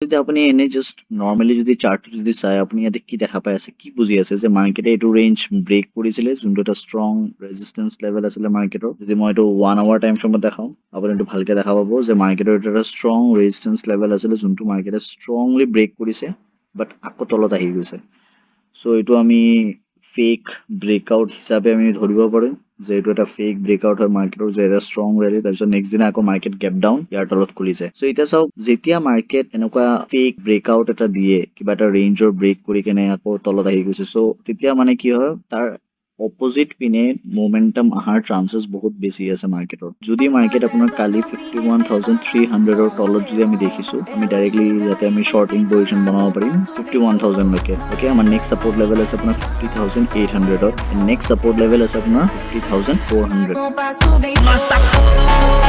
যদি আপুনি এনে জাস্ট নৰ্মেলি যদি চাৰ্টটো যদি চাই আপুনি ইয়াতে কি দেখা পাই আছে কি বুজি আছে যে মাৰ্কেটে এইটো ৰেঞ্জ ব্ৰেক কৰিছিলে যোনটো এটা ষ্ট্ৰং ৰেজিষ্টেন্স লেভেল আছিলে মাৰ্কেটৰ যদি মই এইটো 1 আৱাৰ টাইম ফ্ৰেমত দেখাওঁ আপুনি এইটো ভালকে দেখা পাব যে মাৰ্কেটৰ এইটো এটা ষ্ট্ৰং ৰেজিষ্টেন্স লেভেল আছিলে যোনটো মাৰ্কেটে ষ্ট্ৰংলি ব্ৰেক কৰিছে বাট আকৌ তলত আহি গৈছে সো এইটো আমি ফেক ব্ৰেকআউট হিচাপে আমি ধৰিব পাৰোঁ যে এইটো এটা ফেক ব্ৰেকআউট হয় মাৰ্কেটৰ যে এটা ষ্ট্ৰং ৰেলি তাৰপিছত নেক্সট দিনা আকৌ মাৰ্কেট গেপ ডাউন ইয়াৰ তলত খুলিছে সো এতিয়া চাওক যেতিয়া মাৰ্কেট এনেকুৱা ফেক ব্ৰেকআউট এটা দিয়ে কিবা এটা ৰেঞ্জৰ ব্ৰেক কৰি কেনে আকৌ তলত আহি গৈছে সো তেতিয়া মানে কি হয় তাৰ অপোজিট পিনে মোমেন্টাম আহাৰ চান্সেছ বহুত বেছি আছে মাৰ্কেটত যদি মাৰ্কেট আপোনাৰ কালি 51,300 তলত যদি আমি দেখিছো আমি ডাইৰেক্টলি যাতে আমি শৰ্টিং পজিশন বনাব পাৰিম 51,000 লৈকে ওকে আমাৰ নেক্সট সাপোৰ্ট লেভেল আছে আপোনাৰ 50,800 নেক্সট সাপোৰ্ট লেভেল আছে আপোনাৰ 50,400